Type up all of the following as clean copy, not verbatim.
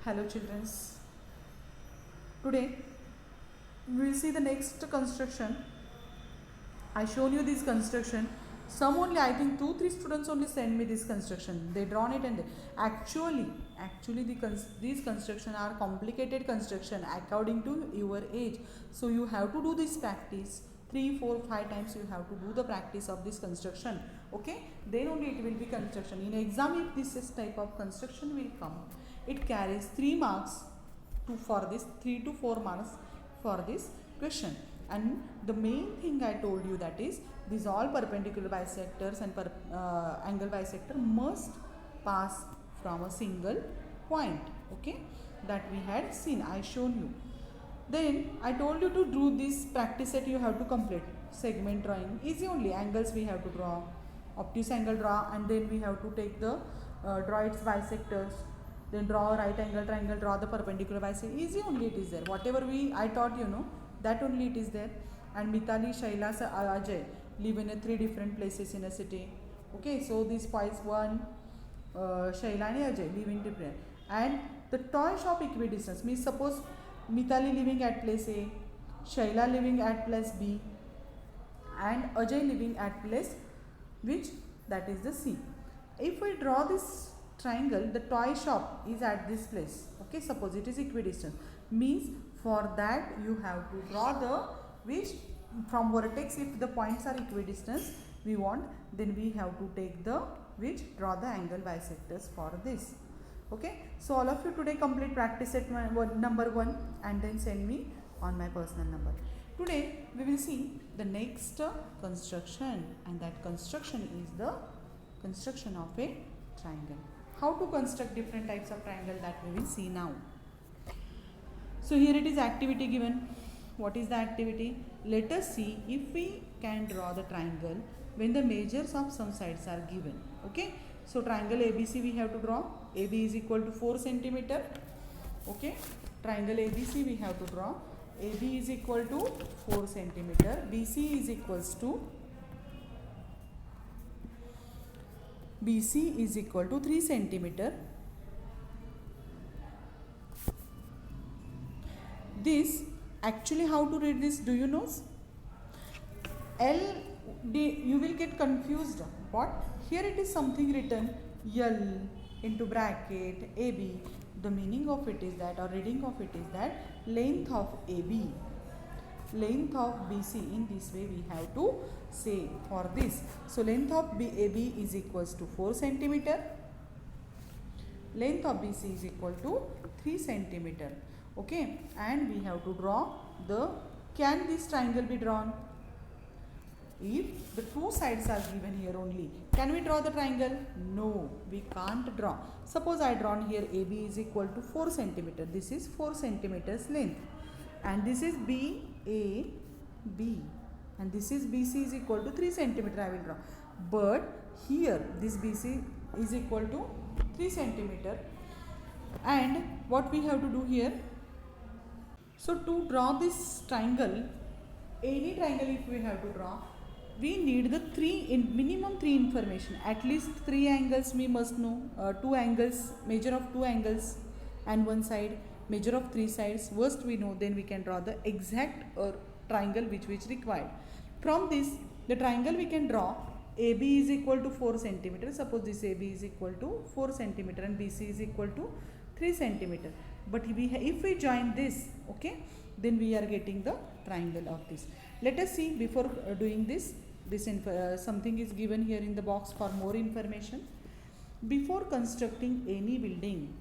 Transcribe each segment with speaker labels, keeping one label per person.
Speaker 1: Hello children. Today we will see the next construction. I shown you this construction. Some only, I think 2-3 students only send me this construction. They drawn it and actually these construction are complicated construction according to your age. So you have to do this practice 3, 4, 5 times. You have to do the practice of this construction. Okay, then only it will be construction. In exam, if this type of construction will come, it carries 3 marks for this, 3 to 4 marks for this question. And the main thing I told you, that is these all perpendicular bisectors and angle bisector must pass from a single point. Okay, that we had seen, I shown you. Then I told you to do this practice set. You have to complete segment drawing, easy only. Angles we have to draw, obtuse angle draw, and then we have to take the draw its bisectors, then draw a right angle triangle, draw the perpendicular bisector. Easy only it is there. Whatever I taught you know, that only it is there. And Mitali, Shaila, Ajay live in 3 different places in a city. Okay, so these boys, one Shaila and Ajay live in different. And the toy shop equidistance means, suppose Mitali living at place A, Shaila living at place B, and Ajay living at place which, that is the C. If we draw this triangle, the toy shop is at this place. Okay, suppose it is equidistant, means for that you have to draw the which from vertex. If the points are equidistant we want, then we have to take the which draw the angle bisectors for this. Okay, so all of you today complete practice set number 1 and then send me on my personal number. Today we will see the next construction, and that construction is the construction of a triangle. How to construct different types of triangle, that we will see now. So here it is activity given. What is the activity? Let us see if we can draw the triangle when the measures of some sides are given. Okay, so triangle ABC we have to draw. AB is equal to 4 centimeter. Okay, triangle ABC we have to draw. AB is equal to 4 centimeter. BC is equals to BC is equal to 3 centimeter. This actually, how to read this, do you know? You will get confused. What? Here it is something written L into bracket AB. The meaning of it is that, or reading of it is that, length of AB, length of BC. In this way we have to say for this. So length of AB is equals to 4 centimeter. Length of BC is equal to 3 centimeter. Okay, and we have to draw the, can this triangle be drawn? If the 2 sides are given here only, can we draw the triangle? No, we can't draw. Suppose I drawn here AB is equal to 4 centimeter. This is 4 centimeters length, and this is BAB, and this is BC is equal to 3 centimeter. I will draw, but here this BC is equal to 3 centimeter. And what we have to do here? So to draw this triangle, any triangle if we have to draw, we need the minimum 3 information. At least 3 angles we must know. 2 angles, measure of 2 angles and 1 side, measure of 3 sides. First we know, then we can draw the exact triangle which required. From this, the triangle we can draw. AB is equal to 4 centimeter. Suppose this AB is equal to 4 centimeter and BC is equal to 3 centimeter. But if we join this, okay, then we are getting the triangle of this. Let us see, before doing this, something is given here in the box for more information. Before constructing any building,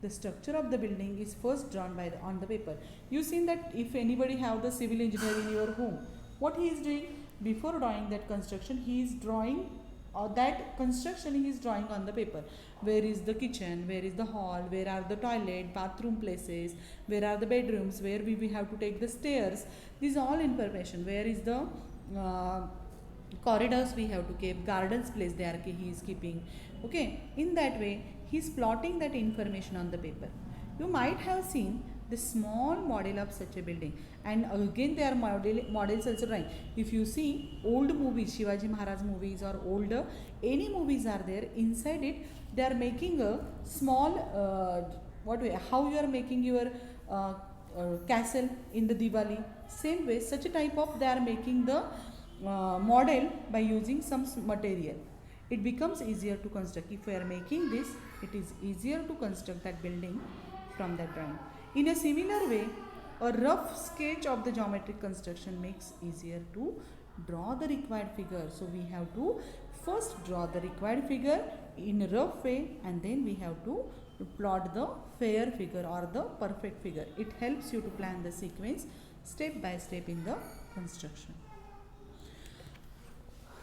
Speaker 1: the structure of the building is first drawn on the paper. You seen that if anybody have the civil engineer in your home, what he is doing? Before drawing that construction, he is drawing that construction he is drawing on the paper. Where is the kitchen, where is the hall, where are the toilet, bathroom places, where are the bedrooms, where we have to take the stairs. These all information. Where is the corridors we have to keep, gardens place there he is keeping. Okay, in that way he is plotting that information on the paper. You might have seen the small model of such a building, and again there are models also drawing. If you see old movies, Shivaji Maharaj movies or older any movies are there, inside it they are making a small What way? How you are making your castle in the Diwali? Same way, such a type of they are making the model by using some material. It becomes easier to construct. If we are making this, it is easier to construct that building from that drawing. In a similar way, a rough sketch of the geometric construction makes easier to draw the required figure. So we have to first draw the required figure in a rough way, and then we have to plot the fair figure or the perfect figure. It helps you to plan the sequence step by step in the construction.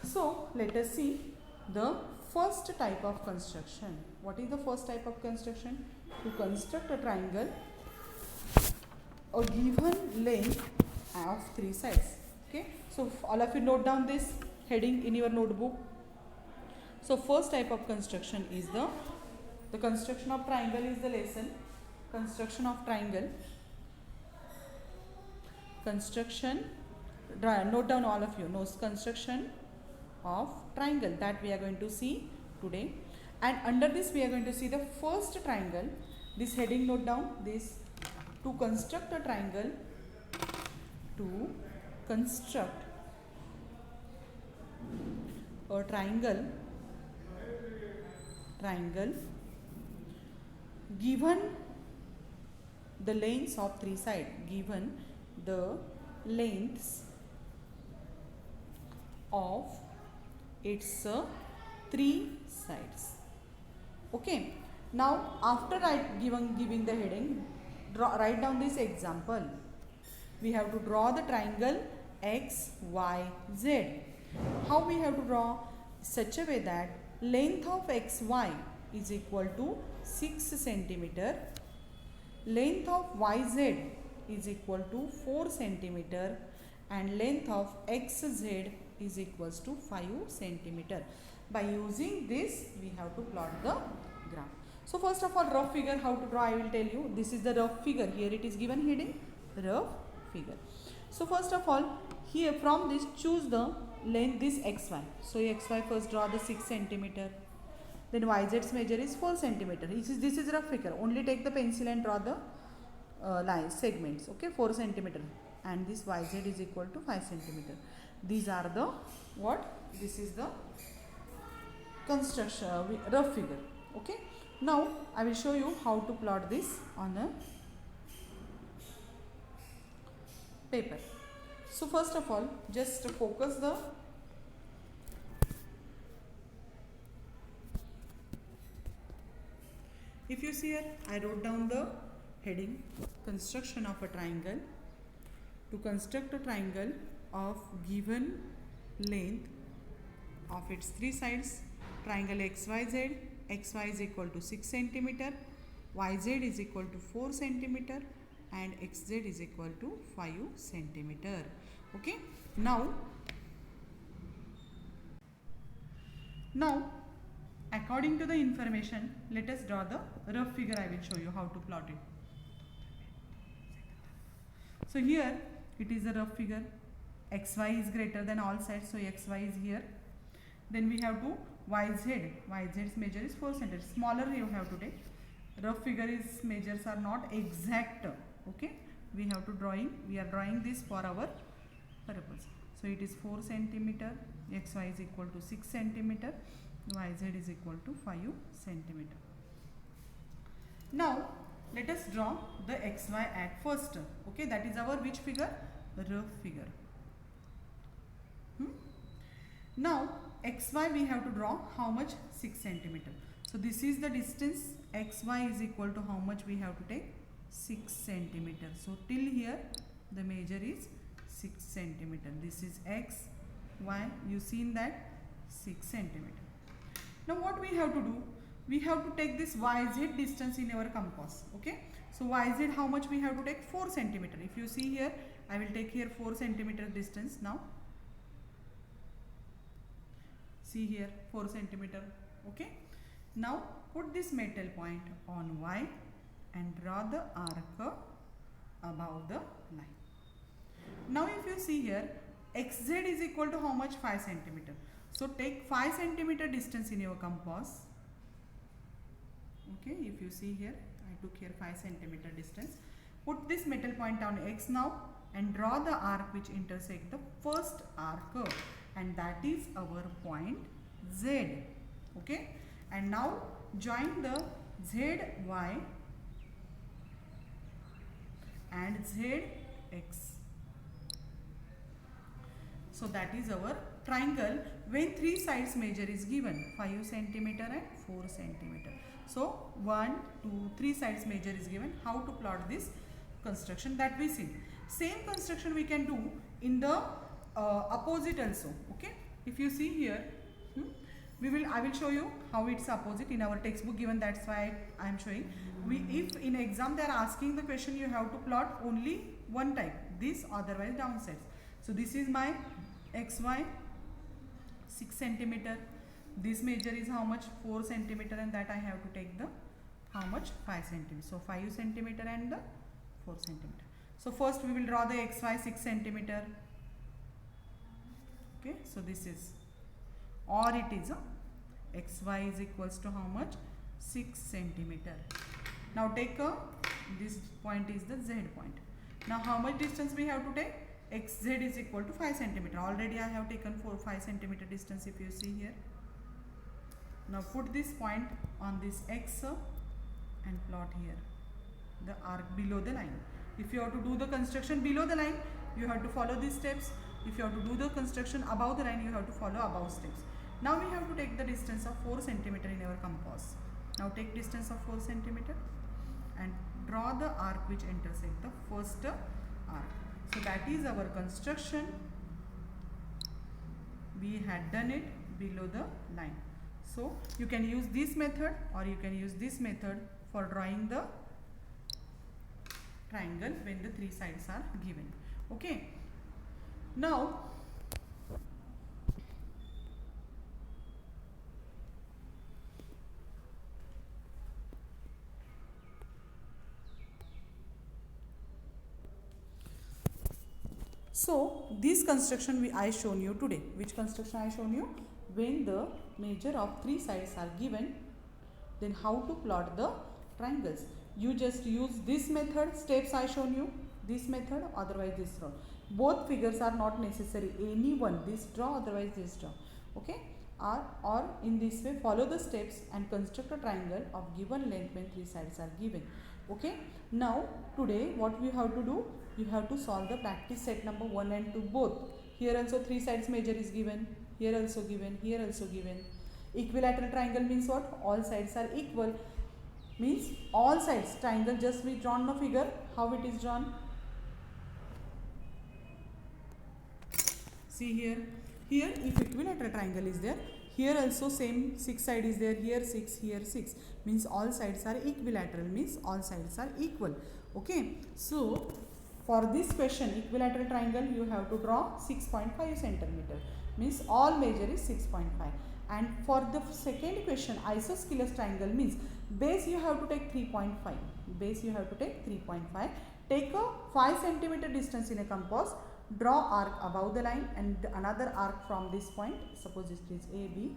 Speaker 1: So let us see the first type of construction. What is the first type of construction? To construct a triangle a given length of 3 sides. Okay, so all of you note down this heading in your notebook. So first type of construction is the construction of triangle is the lesson. Construction of triangle. Construction, note down all of you, construction of triangle, that we are going to see today. And under this we are going to see the first triangle. This heading note down this. To construct a triangle, to construct a triangle given the lengths of 3 sides, given the lengths of its 3 sides. Okay, now after giving the heading, write down this example. We have to draw the triangle X, Y, Z. How we have to draw? Such a way that length of XY is equal to 6 centimeter. Length of YZ is equal to 4 centimeter. And length of XZ is equals to 5 centimeter. By using this, we have to plot the graph. So first of all, rough figure how to draw I will tell you. This is the rough figure. Here it is given heading rough figure. So first of all, here from this choose the length this XY. So XY first draw the 6 centimeter. Then YZ's measure is 4 centimeter. This is rough figure. Only take the pencil and draw the lines, segments. Okay, 4 centimeter. And this YZ is equal to 5 centimeter. These are the what? This is the construction rough figure. Okay. Now I will show you how to plot this on a paper. So first of all, just focus the if you see here, I wrote down the heading construction of a triangle. To construct a triangle of given length of its 3 sides, triangle XYZ, XY is equal to 6 centimeter, YZ is equal to 4 centimeter and XZ is equal to 5 centimeter. Okay. Now according to the information, let us draw the rough figure. I will show you how to plot it. So here it is a rough figure. XY is greater than all sides, so XY is here. Then we have to YZ's measure is 4 centimeters. Smaller you have to take. Rough figure is measures are not exact. Okay, we have to we are drawing this for our purpose. So it is 4 centimeter. XY is equal to 6 centimeter. YZ is equal to 5 centimeter. Now let us draw the XY at first. Okay, that is our which figure? Rough figure. Now XY we have to draw how much? 6 centimeter. So this is the distance. XY is equal to how much we have to take? 6 centimeter. So till here the measure is 6 centimeter. This is X, Y. You seen that 6 centimeter. Now what we have to do? We have to take this YZ distance in our compass. Okay. So YZ how much we have to take? 4 centimeter. If you see here, I will take here 4 centimeter distance now. See here 4 centimeter. Okay. Now put this metal point on Y and draw the arc above the line. Now if you see here, XZ is equal to how much? 5 centimeter. So take 5 centimeter distance in your compass. Okay, if you see here, I took here 5 centimeter distance. Put this metal point on X now and draw the arc which intersect the first arc curve, and that is our point Z. Okay, and now join the ZY and ZX. So that is our triangle when 3 sides measure is given, 5 centimeter and 4 centimeter. So 1, 2, 3 sides measure is given. How to plot this construction, that we see. Same construction we can do in the opposite also. Okay, if you see here, I will show you how it's opposite in our textbook given, that's why I am showing. If in exam they are asking the question, you have to plot only one type, this, otherwise downsides. So this is my XY 6 centimeter. This measure is how much? 4 centimeter, and that I have to take the how much? 5 centimeter. So 5 centimeter and the 4 centimeter. So first we will draw the XY 6 centimeter. Okay, so this is, or it is XY is equals to how much? 6 centimeter. Now take this point is the Z point. Now how much distance we have to take? XZ is equal to 5 centimeter. Already I have taken 5 centimeter distance, if you see here. Now put this point on this X and plot here the arc below the line. If you have to do the construction below the line, you have to follow these steps. If you have to do the construction above the line, you have to follow above steps. Now we have to take the distance of 4 centimeter in our compass. Now take distance of 4 centimeter and draw the arc which intersect the first arc. So that is our construction. We had done it below the line. So you can use this method or you can use this method for drawing the triangle when the 3 sides are given. Okay. Now this construction I shown you today. Which construction I shown you? When the measure of 3 sides are given, then how to plot the triangles. You just use this method, steps I shown you, this method, otherwise this draw. Both figures are not necessary. Any one, this draw, otherwise this draw. Okay, or in this way follow the steps and construct a triangle of given length when 3 sides are given. Okay, now today what we have to do, you have to solve the practice set number 1 and 2 both. Here also 3 sides measure is given, here also given, here also given. Equilateral triangle means what? All sides are equal, means all sides. Triangle just we drawn the figure. How it is drawn? See here. Here if equilateral triangle is there, here also same 6 side is there, here 6, here 6, means all sides are equilateral, means all sides are equal. Okay, so for this question equilateral triangle you have to draw 6.5 centimeter, means all measure is 6.5. And for the second question isosceles triangle means base you have to take 3.5, base you have to take 3.5. Take a 5 centimeter distance in a compass, draw arc above the line and another arc from this point, suppose this is AB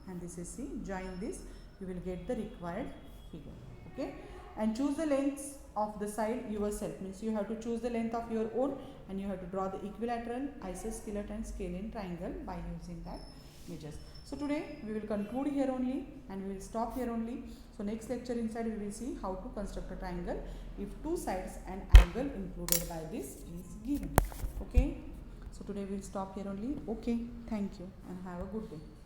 Speaker 1: and this is C, join this, you will get the required figure. Okay, and choose the lengths of the side yourself, means you have to choose the length of your own and you have to draw the equilateral, isosceles and scalene triangle by using that measures. So today we will conclude here only and we will stop here only. So next lecture inside we will see how to construct a triangle if 2 sides and angle included by this is given. Okay, so today we will stop here only. Okay, thank you and have a good day.